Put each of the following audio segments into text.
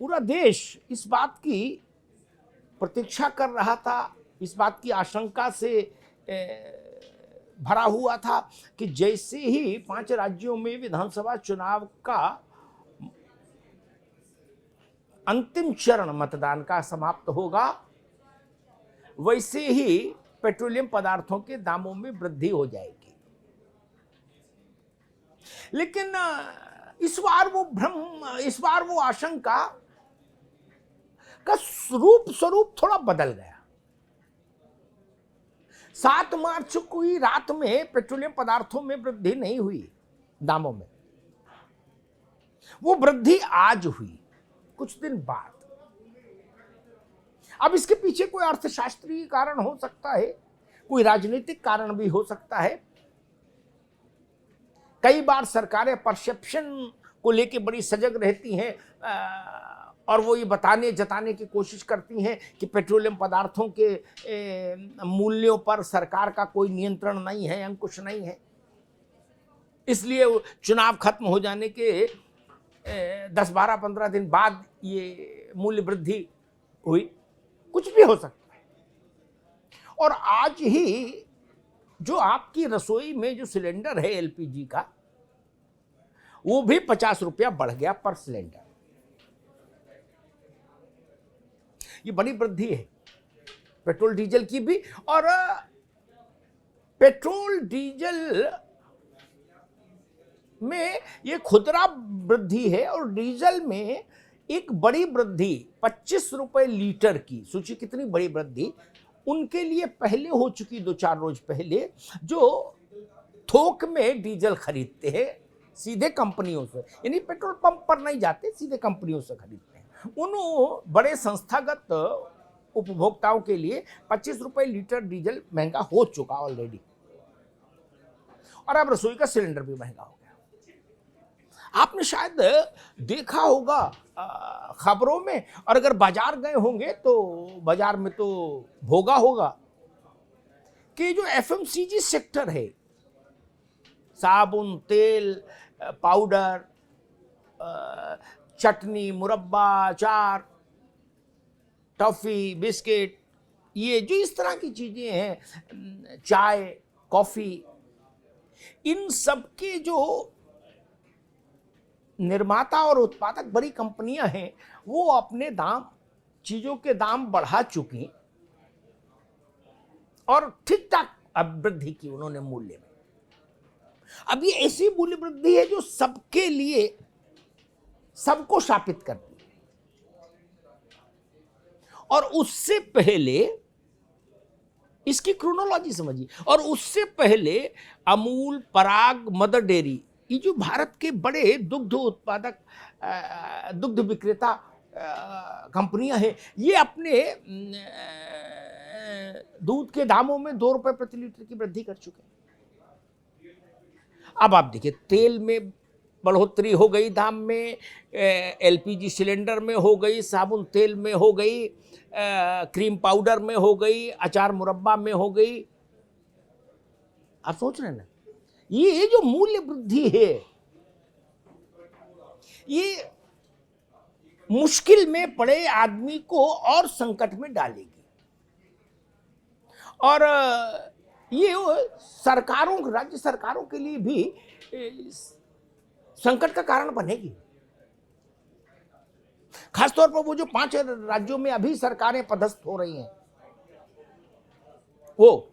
पूरा देश इस बात की प्रतीक्षा कर रहा था, इस बात की आशंका से भरा हुआ था कि जैसे ही 5 राज्यों में विधानसभा चुनाव का अंतिम चरण मतदान का समाप्त होगा, वैसे ही पेट्रोलियम पदार्थों के दामों में वृद्धि हो जाएगी। लेकिन इस बार वो आशंका का स्वरूप थोड़ा बदल गया। 7 मार्च की रात में पेट्रोलियम पदार्थों में वृद्धि नहीं हुई, दामों में। वो वृद्धि आज हुई, कुछ दिन बाद। अब इसके पीछे कोई अर्थशास्त्रीय कारण हो सकता है, कोई राजनीतिक कारण भी हो सकता है। कई बार सरकारें परसेप्शन को लेकर बड़ी सजग रहती हैं और वो ये जताने की कोशिश करती हैं कि पेट्रोलियम पदार्थों के मूल्यों पर सरकार का कोई नियंत्रण नहीं है, अंकुश नहीं है। इसलिए चुनाव खत्म हो जाने के 10, 12, 15 दिन बाद ये मूल्य वृद्धि हुई, कुछ भी हो सकता है। और आज ही जो आपकी रसोई में जो सिलेंडर है एलपीजी का, वो भी 50 रुपया बढ़ गया पर सिलेंडर। ये बड़ी वृद्धि है पेट्रोल डीजल की भी। और पेट्रोल डीजल में ये खुदरा वृद्धि है और डीजल में एक बड़ी वृद्धि 25 रुपए लीटर की। सोचिए कितनी बड़ी वृद्धि उनके लिए पहले हो चुकी, 2-4 रोज पहले, जो थोक में डीजल खरीदते हैं सीधे कंपनियों से, यानी पेट्रोल पंप पर नहीं जाते, सीधे कंपनियों से खरीदते हैं। उन बड़े संस्थागत उपभोक्ताओं के लिए 25 रुपए लीटर डीजल महंगा हो चुका ऑलरेडी। और अब रसोई का सिलेंडर भी महंगा हो गया। आपने शायद देखा होगा खबरों में, और अगर बाजार गए होंगे तो बाजार में तो भोगा होगा कि जो एफएमसीजी सेक्टर है, साबुन, तेल, पाउडर, चटनी, मुरब्बा, अचार, टॉफी, बिस्किट, ये जो इस तरह की चीजें हैं, चाय, कॉफी, इन सब के जो निर्माता और उत्पादक बड़ी कंपनियां हैं, वो अपने चीजों के दाम बढ़ा चुकी और ठीक ठाक अब वृद्धि की उन्होंने मूल्य में। अब ये ऐसी मूल्य वृद्धि है जो सबके लिए, सबको शापित करती है। और उससे पहले इसकी क्रोनोलॉजी समझिए, और उससे पहले अमूल, पराग, मदर डेयरी, ये जो भारत के बड़े दुग्ध उत्पादक, दुग्ध विक्रेता कंपनियां हैं, ये अपने दूध के दामों में 2 रुपए प्रति लीटर की वृद्धि कर चुके हैं। अब आप देखिए, तेल में बढ़ोतरी हो गई दाम में, एलपीजी सिलेंडर में हो गई, साबुन तेल में हो गई, क्रीम पाउडर में हो गई, अचार मुरब्बा में हो गई। आप सोच रहे हैं ना, ये जो मूल्य वृद्धि है, ये मुश्किल में पड़े आदमी को और संकट में डालेगी। और ये सरकारों, राज्य सरकारों के लिए भी संकट का कारण बनेगी। खासतौर पर वो जो 5 राज्यों में अभी सरकारें पदस्थ हो रही हैं, वो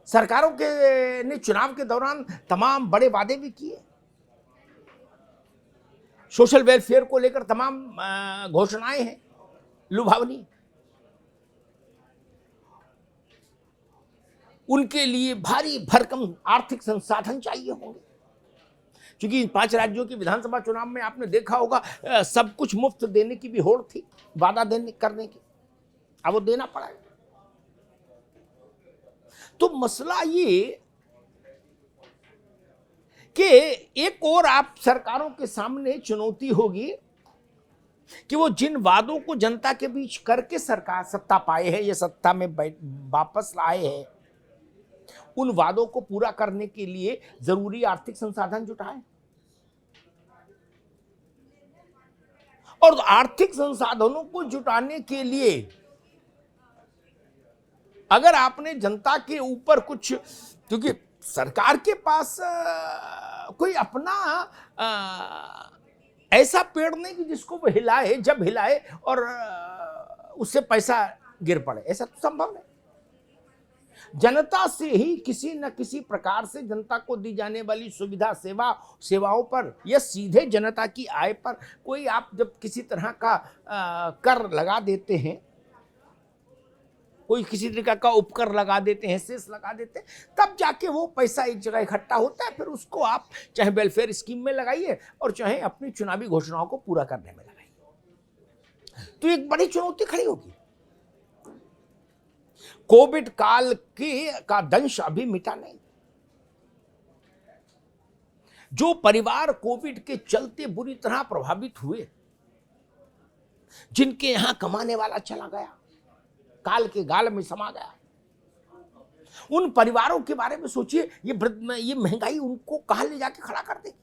सरकारों के ने चुनाव के दौरान तमाम बड़े वादे भी किए, सोशल वेलफेयर को लेकर तमाम घोषणाएं हैं लुभावनी। उनके लिए भारी भरकम आर्थिक संसाधन चाहिए होंगे, क्योंकि 5 राज्यों की विधानसभा चुनाव में आपने देखा होगा सब कुछ मुफ्त देने की भी होड़ थी, वादा करने की। अब वो देना पड़ा है। तो मसला ये कि एक और आप सरकारों के सामने चुनौती होगी कि वो जिन वादों को जनता के बीच करके सरकार सत्ता पाए है, ये सत्ता में वापस आए हैं, उन वादों को पूरा करने के लिए जरूरी आर्थिक संसाधन जुटाएं। और आर्थिक संसाधनों को जुटाने के लिए अगर आपने जनता के ऊपर कुछ, क्योंकि सरकार के पास कोई अपना ऐसा पेड़ नहीं कि जिसको वो हिलाए, जब हिलाए और उससे पैसा गिर पड़े, ऐसा तो संभव नहीं। जनता से ही किसी न किसी प्रकार से जनता को दी जाने वाली सुविधा सेवाओं पर या सीधे जनता की आय पर कोई आप जब किसी तरह का कर लगा देते हैं, कोई किसी तरीका का उपकर लगा देते हैं, सेस लगा देते हैं, तब जाके वो पैसा एक जगह इकट्ठा होता है। फिर उसको आप चाहे वेलफेयर स्कीम में लगाइए और चाहे अपनी चुनावी घोषणाओं को पूरा करने में लगाइए, तो एक बड़ी चुनौती खड़ी होगी। कोविड काल का दंश अभी मिटा नहीं। जो परिवार कोविड के चलते बुरी तरह प्रभावित हुए, जिनके यहां कमाने वाला चला गया, काल के गाल में समा गया, उन परिवारों के बारे में सोचिए। ये महंगाई उनको कहां ले जाके खड़ा कर देगी,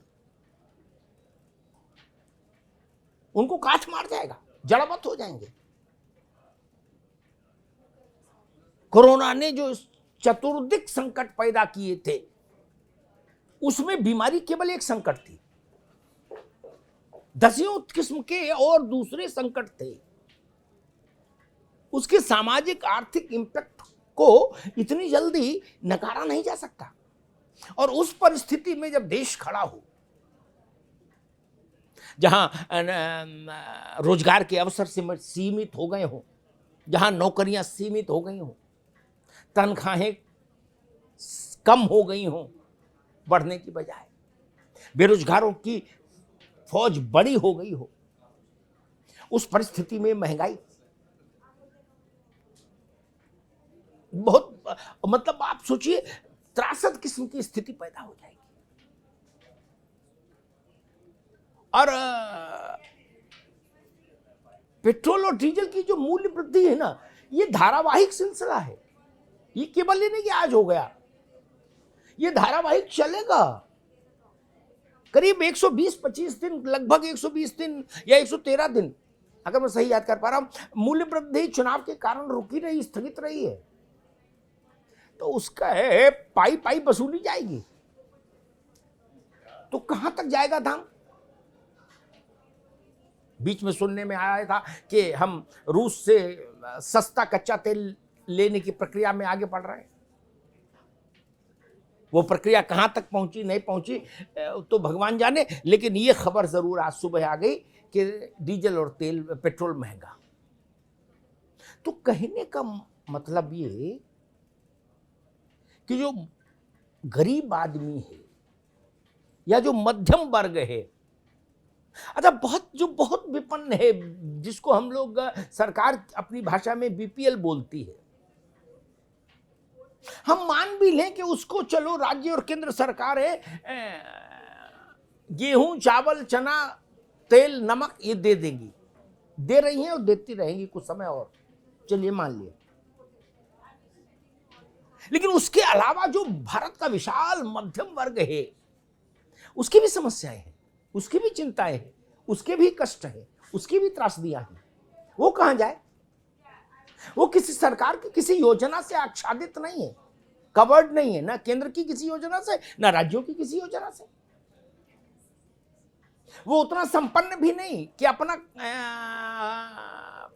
उनको काट मार जाएगा, जड़मत हो जाएंगे। कोरोना ने जो चतुर्दिक संकट पैदा किए थे, उसमें बीमारी केवल एक संकट थी, दसियों किस्म के और दूसरे संकट थे। उसके सामाजिक आर्थिक इंपैक्ट को इतनी जल्दी नकारा नहीं जा सकता। और उस परिस्थिति में जब देश खड़ा हो, जहां रोजगार के अवसर सीमित हो गए हों, जहां नौकरियां सीमित हो गई हों, तनख्वाहें कम हो गई हों बढ़ने की बजाय, बेरोजगारों की फौज बड़ी हो गई हो, उस परिस्थिति में महंगाई बहुत, मतलब आप सोचिए, त्रासद किस्म की स्थिति पैदा हो जाएगी। और पेट्रोल और डीजल की जो मूल्य वृद्धि है ना, ये धारावाहिक सिलसिला है। ये केवल ये नहीं कि आज हो गया, ये धारावाहिक चलेगा करीब 120-25 दिन, लगभग 120 दिन या 113 दिन, अगर मैं सही याद कर पा रहा हूं। मूल्य वृद्धि चुनाव के कारण रुकी रही, स्थगित रही है, तो उसका है पाई पाई वसूली जाएगी, तो कहां तक जाएगा दाम। बीच में सुनने में आया था कि हम रूस से सस्ता कच्चा तेल लेने की प्रक्रिया में आगे बढ़ रहे हैं। वो प्रक्रिया कहां तक पहुंची नहीं पहुंची तो भगवान जाने, लेकिन ये खबर जरूर आज सुबह आ गई कि डीजल और पेट्रोल महंगा। तो कहने का मतलब ये कि जो गरीब आदमी है या जो मध्यम वर्ग है, अच्छा बहुत विपन्न है, जिसको हम लोग सरकार अपनी भाषा में बीपीएल बोलती है, हम मान भी लें कि उसको चलो राज्य और केंद्र सरकार है गेहूं, चावल, चना, तेल, नमक ये दे देंगी, दे रही हैं और देती रहेंगी कुछ समय और, चलिए मान लिया। लेकिन उसके अलावा जो भारत का विशाल मध्यम वर्ग है, उसकी भी समस्याएं हैं, उसकी भी चिंताएं हैं, उसके भी कष्ट है, उसकी भी त्रासदियां हैं। वो कहां जाए? वो किसी सरकार की किसी योजना से आच्छादित नहीं है, कवर्ड नहीं है, ना केंद्र की किसी योजना से, ना राज्यों की किसी योजना से। वो उतना संपन्न भी नहीं कि अपना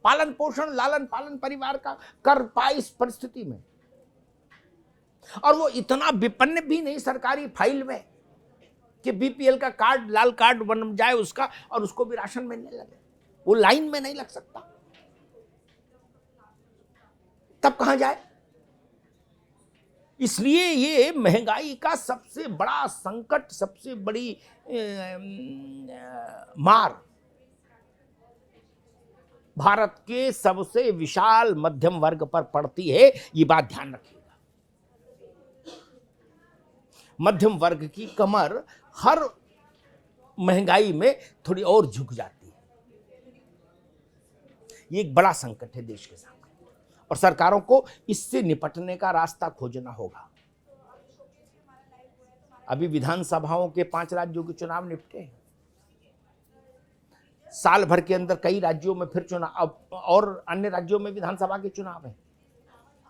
पालन पोषण, लालन पालन परिवार का कर पाए इस परिस्थिति में। और वो इतना विपन्न भी नहीं सरकारी फाइल में कि बीपीएल का कार्ड, लाल कार्ड बन जाए उसका और उसको भी राशन मिलने लगे, वो लाइन में नहीं लग सकता। तब कहां जाए? इसलिए ये महंगाई का सबसे बड़ा संकट, सबसे बड़ी मार भारत के सबसे विशाल मध्यम वर्ग पर पड़ती है। ये बात ध्यान रखिएगा। मध्यम वर्ग की कमर हर महंगाई में थोड़ी और झुक जाती है। ये एक बड़ा संकट है देश के सामने और सरकारों को इससे निपटने का रास्ता खोजना होगा। अभी विधानसभाओं के 5 राज्यों के चुनाव निपटे हैं। साल भर के अंदर कई राज्यों में फिर चुनाव, और अन्य राज्यों में विधानसभा के चुनाव हैं,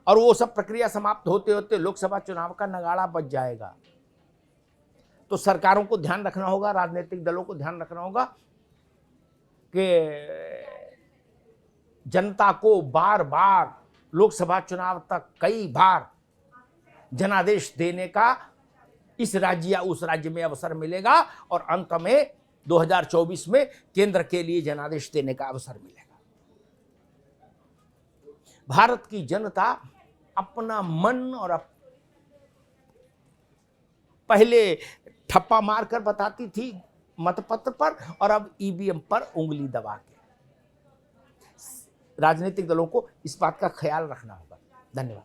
और वो सब प्रक्रिया समाप्त होते होते लोकसभा चुनाव का नगाड़ा बज जाएगा। तो सरकारों को ध्यान रखना होगा, राजनीतिक दलों को ध्यान रखना होगा कि जनता को बार बार लोकसभा चुनाव तक कई बार जनादेश देने का इस राज्य या उस राज्य में अवसर मिलेगा, और अंत में 2024 में केंद्र के लिए जनादेश देने का अवसर मिलेगा। भारत की जनता अपना मन और पहले ठप्पा मारकर बताती थी मतपत्र पर, और अब ईवीएम पर उंगली दबा के। राजनीतिक दलों को इस बात का ख्याल रखना होगा। धन्यवाद।